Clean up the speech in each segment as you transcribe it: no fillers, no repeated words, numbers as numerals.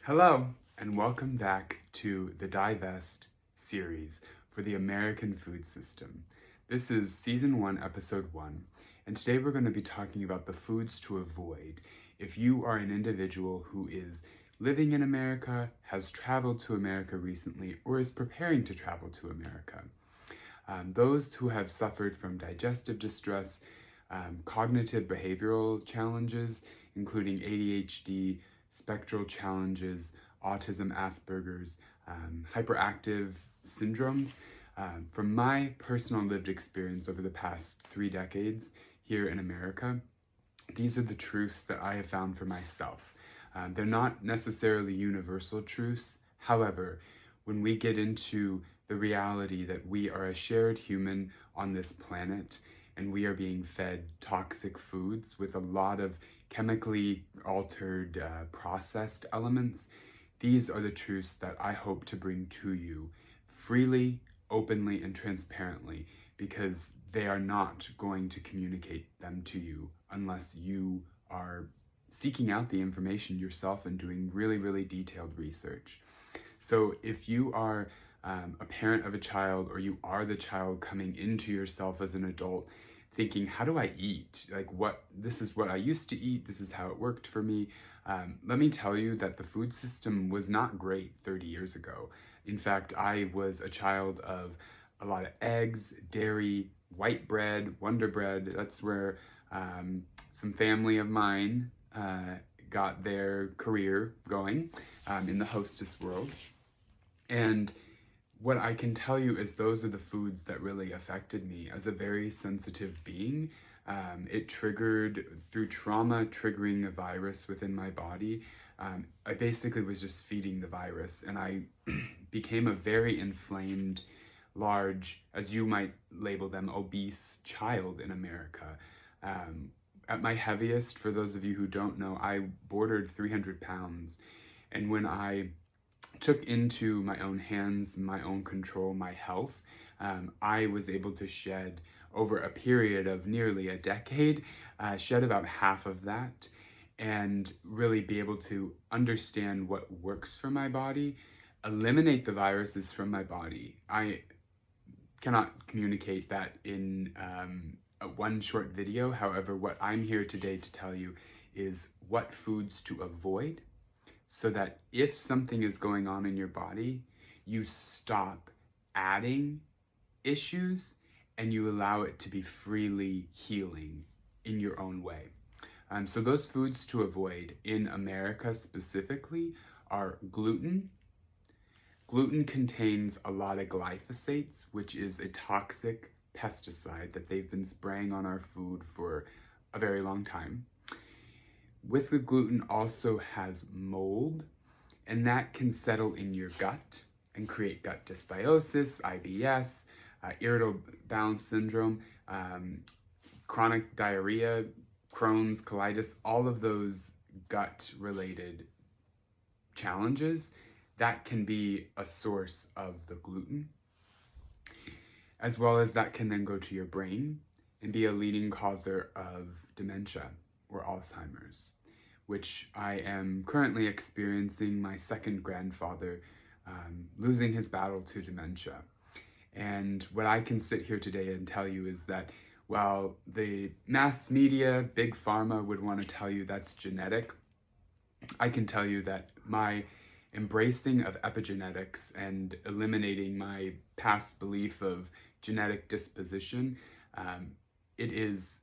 Hello, and welcome back to the Divest series for the American food system. This is Season 1, Episode 1, and today we're going to be talking about the foods to avoid if you are an individual who is living in America, has traveled to America recently, or is preparing to travel to America. Those who have suffered from digestive distress, cognitive behavioral challenges, including ADHD, Spectral Challenges, Autism, Asperger's, hyperactive syndromes. From my personal lived experience over the past 3 decades here in America, these are the truths that I have found for myself. They're not necessarily universal truths. However, when we get into the reality that we are a shared human on this planet and we are being fed toxic foods with a lot of chemically altered processed elements, these are the truths that I hope to bring to you freely, openly, and transparently, because they are not going to communicate them to you unless you are seeking out the information yourself and doing really, really detailed research. So if you are a parent of a child, or you are the child coming into yourself as an adult thinking, how do I eat? This is what I used to eat, this is how it worked for me. Let me tell you that the food system was not great 30 years ago. In fact, I was a child of a lot of eggs, dairy, white bread, Wonder Bread. That's where some family of mine got their career going in the hostess world. And what I can tell you is those are the foods that really affected me as a very sensitive being. It triggered, through trauma, triggering a virus within my body. I basically was just feeding the virus, and I became a very inflamed, large, as you might label them, obese child in America. At my heaviest, for those of you who don't know, I bordered 300 pounds. And when I took into my own hands, my own control, my health, I was able to shed, over a period of nearly a decade, shed about half of that, and really be able to understand what works for my body, eliminate the viruses from my body. I cannot communicate that in one short video. However, what I'm here today to tell you is what foods to avoid, so that if something is going on in your body, you stop adding issues and you allow it to be freely healing in your own way. So those foods to avoid in America specifically are gluten. Gluten contains a lot of glyphosates, which is a toxic pesticide that they've been spraying on our food for a very long time. With the gluten also has mold, and that can settle in your gut and create gut dysbiosis, IBS, irritable bowel syndrome, chronic diarrhea, Chrones, Colitis, all of those gut-related challenges. That can be a source of the gluten, as well as that can then go to your brain and be a leading causer of dementia or Alzheimer's, which I am currently experiencing. My second grandfather losing his battle to dementia. And what I can sit here today and tell you is that while the mass media, big pharma would want to tell you that's genetic, I can tell you that my embracing of epigenetics and eliminating my past belief of genetic disposition, it is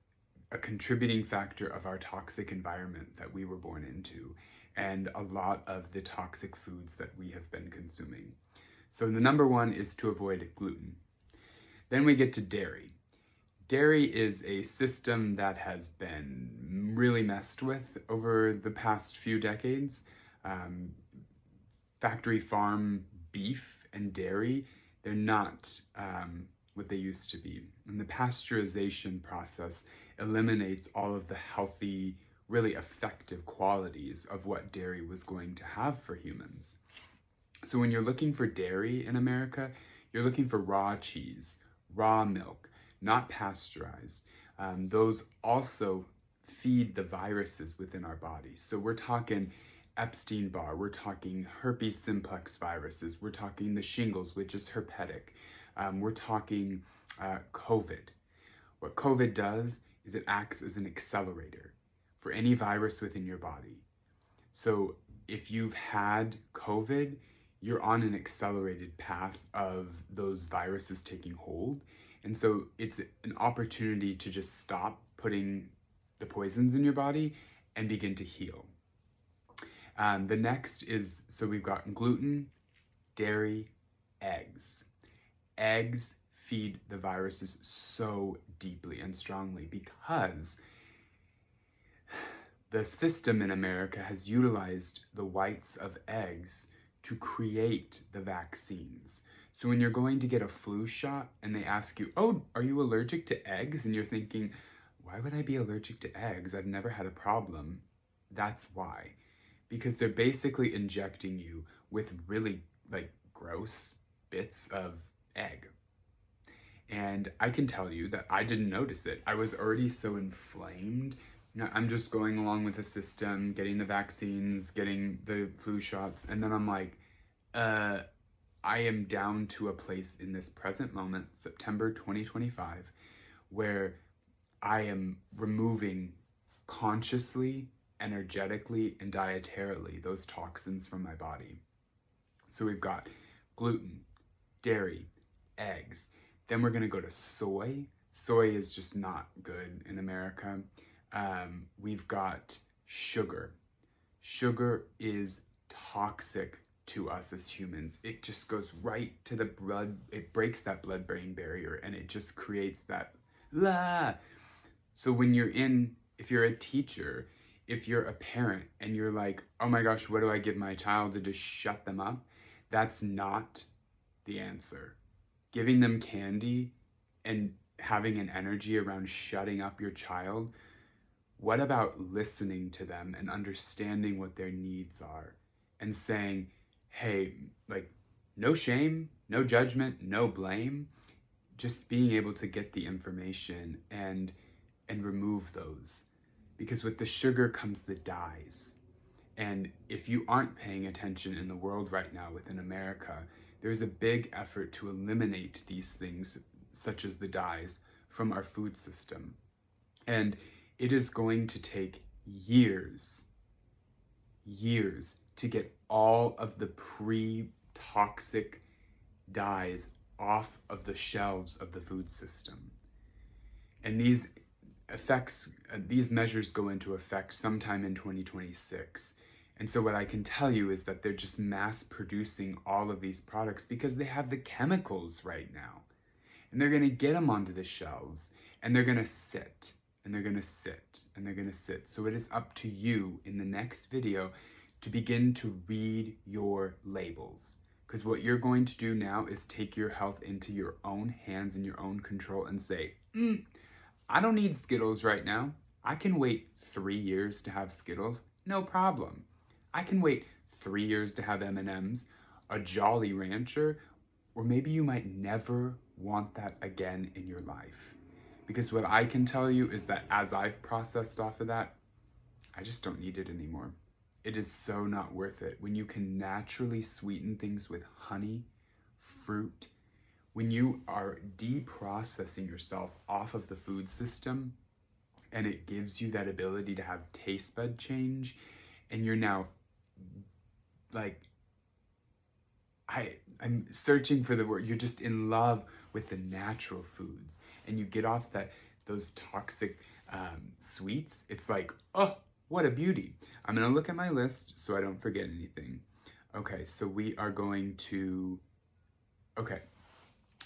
a contributing factor of our toxic environment that we were born into, and a lot of the toxic foods that we have been consuming. So the number one is to avoid gluten. Then we get to dairy. Dairy is a system that has been really messed with over the past few decades. Factory farm beef and dairy, they're not what they used to be. And the pasteurization process eliminates all of the healthy, really effective qualities of what dairy was going to have for humans. So when you're looking for dairy in America, you're looking for raw cheese, raw milk, not pasteurized. Those also feed the viruses within our bodies. So we're talking Epstein-Barr, we're talking herpes simplex viruses, we're talking the shingles, which is herpetic, we're talking COVID. What COVID does is it acts as an accelerator for any virus within your body. So if you've had COVID, you're on an accelerated path of those viruses taking hold. And so it's an opportunity to just stop putting the poisons in your body and begin to heal. The next is, so we've got gluten, dairy, eggs. Eggs feed the viruses so deeply and strongly because the system in America has utilized the whites of eggs to create the vaccines. So when you're going to get a flu shot and they ask you, oh, are you allergic to eggs? And you're thinking, why would I be allergic to eggs? I've never had a problem. That's why. Because they're basically injecting you with really gross bits of egg. And I can tell you that I didn't notice it. I was already so inflamed. I'm just going along with the system, getting the vaccines, getting the flu shots, and then I'm like, I am down to a place in this present moment, September 2025, where I am removing consciously, energetically, and dietarily those toxins from my body. So we've got gluten, dairy, eggs. Then we're gonna go to soy. Soy is just not good in America. We've got sugar. Sugar is toxic to us as humans. It just goes right to the blood. It breaks that blood-brain barrier and it just creates that So when if you're a teacher, if you're a parent and you're like, oh my gosh, what do I give my child to just shut them up? That's not the answer. Giving them candy and having an energy around shutting up your child, what about listening to them and understanding what their needs are and saying, hey, no shame, no judgment, no blame, just being able to get the information and remove those. Because with the sugar comes the dyes. And if you aren't paying attention in the world right now within America, there's a big effort to eliminate these things, such as the dyes, from our food system. And it is going to take years to get all of the pre-toxic dyes off of the shelves of the food system. And these measures go into effect sometime in 2026. And so what I can tell you is that they're just mass producing all of these products because they have the chemicals right now. And they're gonna get them onto the shelves and they're gonna sit and they're gonna sit and they're gonna sit. So it is up to you in the next video to begin to read your labels. Because what you're going to do now is take your health into your own hands and your own control and say, I don't need Skittles right now. I can wait 3 years to have Skittles, no problem. I can wait 3 years to have M&Ms, a Jolly Rancher, or maybe you might never want that again in your life. Because what I can tell you is that as I've processed off of that, I just don't need it anymore. It is so not worth it. When you can naturally sweeten things with honey, fruit, when you are deprocessing yourself off of the food system and it gives you that ability to have taste bud change, and you're now I'm searching for the word, you're just in love with the natural foods and you get off those toxic sweets, it's like, oh, what a beauty. I'm gonna look at my list so I don't forget anything. Okay, so we are going to,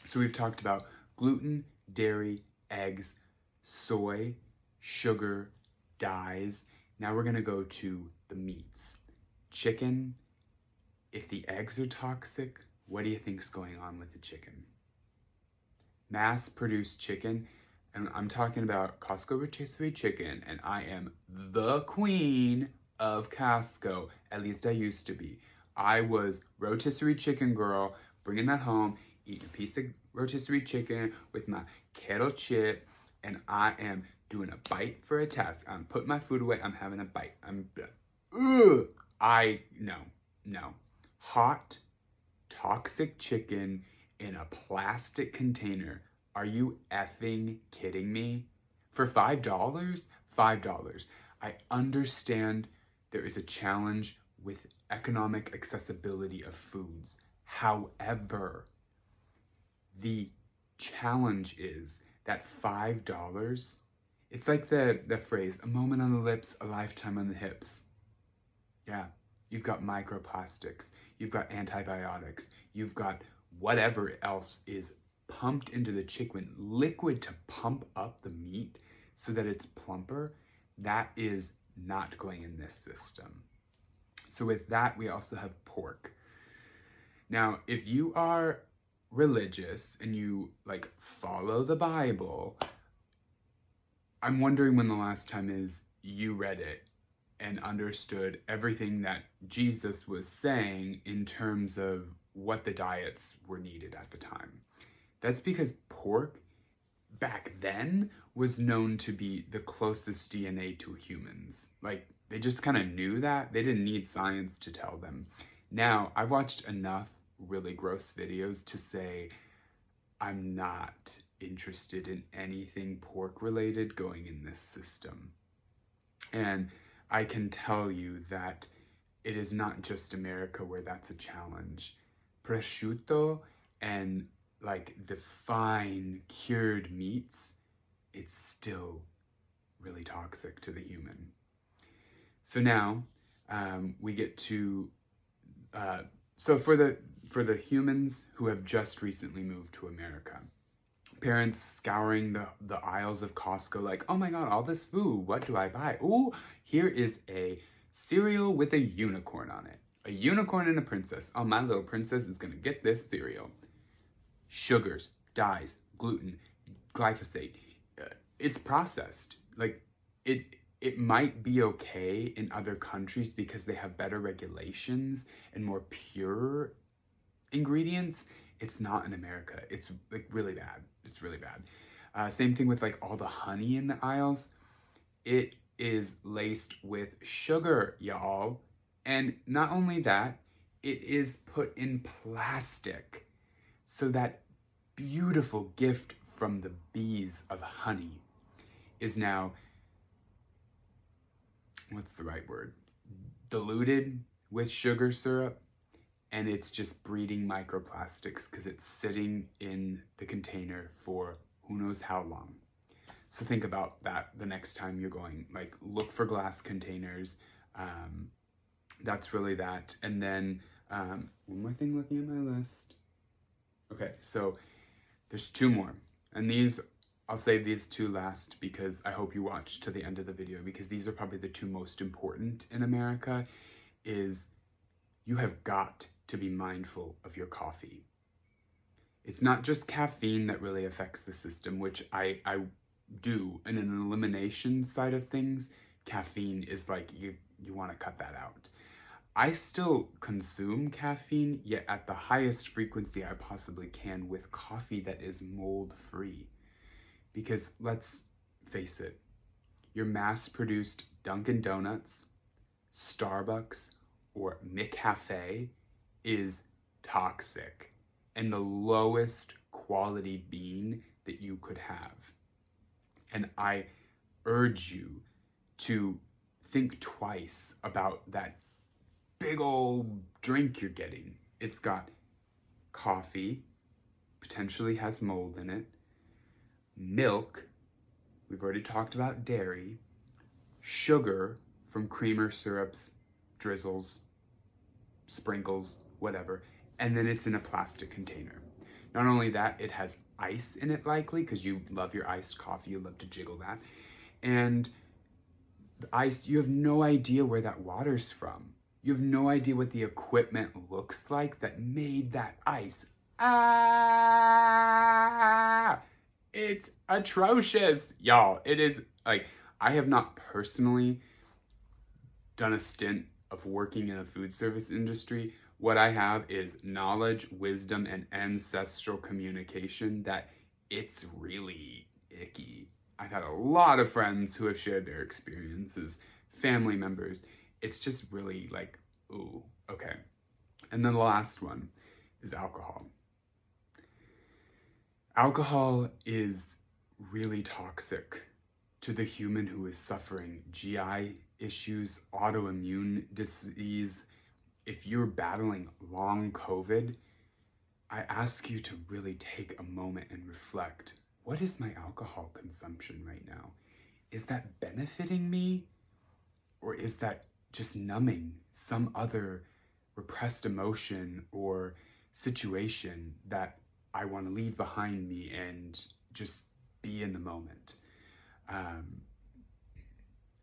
so we've talked about gluten, dairy, eggs, soy, sugar, dyes. Now we're gonna go to the meats. Chicken. If the eggs are toxic, what do you think's going on with the chicken? Mass-produced chicken, and I'm talking about Costco rotisserie chicken, and I am the queen of Costco. At least I used to be. I was rotisserie chicken girl, bringing that home, eating a piece of rotisserie chicken with my kettle chip, and I am doing a bite for a task. I'm putting my food away, I'm having a bite. No. Hot, toxic chicken in a plastic container. Are you effing kidding me? For $5? $5. I understand there is a challenge with economic accessibility of foods. However, the challenge is that $5, it's like the phrase, a moment on the lips, a lifetime on the hips. Yeah, you've got microplastics, you've got antibiotics, you've got whatever else is pumped into the chicken, liquid to pump up the meat so that it's plumper. That is not going in this system. So with that, we also have pork. Now, if you are religious and you like follow the Bible, I'm wondering when the last time is you read it and understood everything that Jesus was saying in terms of what the diets were needed at the time. That's because pork back then was known to be the closest DNA to humans. Like, they just kind of knew that. They didn't need science to tell them. Now, I've watched enough really gross videos to say I'm not interested in anything pork related going in this system. And I can tell you that it is not just America where that's a challenge. Prosciutto and like the fine cured meats, it's still really toxic to the human. So now we get to, so for the humans who have just recently moved to America, parents scouring the aisles of Costco like, oh my God, all this food, what do I buy? Ooh, here is a cereal with a unicorn on it. A unicorn and a princess. Oh, my little princess is gonna get this cereal. Sugars, dyes, gluten, glyphosate. It's processed. Like, it might be okay in other countries because they have better regulations and more pure ingredients. It's not in America. It's like really bad. It's really bad. Same thing with like all the honey in the aisles. It is laced with sugar, y'all. And not only that, it is put in plastic. So that beautiful gift from the bees of honey is now, what's the right word? Diluted with sugar syrup. And it's just breeding microplastics because it's sitting in the container for who knows how long. So think about that the next time you're going. Like, look for glass containers. That's really that. And then one more thing looking at my list. Okay, so there's two more. And these, I'll save these two last because I hope you watch to the end of the video, because these are probably the two most important in America. Is you have got to be mindful of your coffee. It's not just caffeine that really affects the system, which I do. In an elimination side of things, caffeine is like, you want to cut that out. I still consume caffeine, yet at the highest frequency I possibly can with coffee that is mold-free. Because let's face it, your mass-produced Dunkin' Donuts, Starbucks, or McCafe is toxic and the lowest quality bean that you could have. And I urge you to think twice about that big old drink you're getting. It's got coffee, potentially has mold in it, milk, we've already talked about dairy, sugar from creamer syrups, drizzles, sprinkles, whatever, and then it's in a plastic container. Not only that, it has ice in it likely, because you love your iced coffee, you love to jiggle that, and the ice, you have no idea where that water's from. You have no idea what the equipment looks like that made that ice. It's atrocious, y'all. It is like, I have not personally done a stint of working in a food service industry. What I have is knowledge, wisdom, and ancestral communication that it's really icky. I've had a lot of friends who have shared their experiences, family members. It's just really like Ooh, okay. And then the last one is alcohol. Alcohol is really toxic to the human who is suffering GI issues, autoimmune disease. If you're battling long COVID, I ask you to really take a moment and reflect. What is my alcohol consumption right now? Is that benefiting me? Or is that just numbing some other repressed emotion or situation that I want to leave behind me and just be in the moment?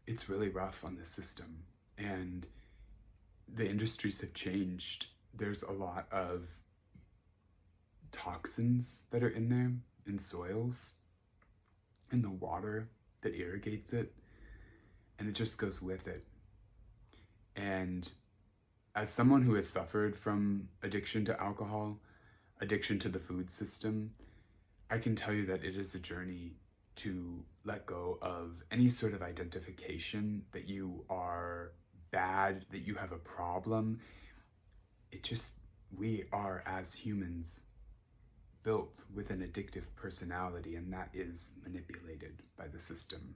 It's really rough on the system, and the industries have changed. There's a lot of toxins that are in there, in soils, in the water that irrigates it, and it just goes with it. And as someone who has suffered from addiction to alcohol, addiction to the food system, I can tell you that it is a journey to let go of any sort of identification that you are bad, that you have a problem. We are, as humans, built with an addictive personality, and that is manipulated by the system.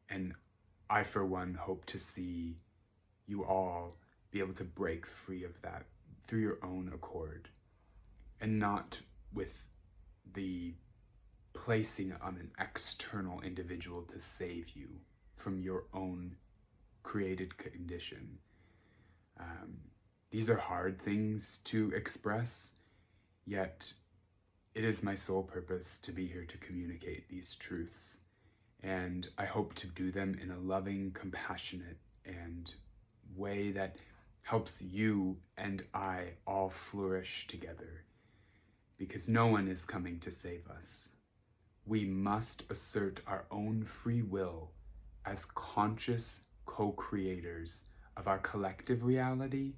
And I, for one, hope to see you all be able to break free of that through your own accord, and not with the placing on an external individual to save you from your own created condition. These are hard things to express, yet it is my sole purpose to be here to communicate these truths. And I hope to do them in a loving, compassionate, and way that helps you and I all flourish together. Because no one is coming to save us. We must assert our own free will as conscious co-creators of our collective reality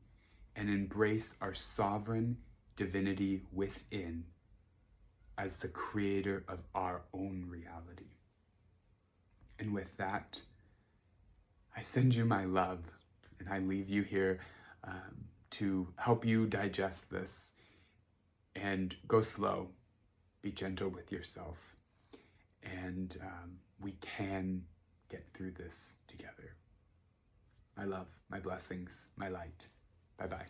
and embrace our sovereign divinity within as the creator of our own reality. And with that, I send you my love, and I leave you here to help you digest this, and go slow, be gentle with yourself, and we can get through this together. My love, my blessings, my light. Bye-bye.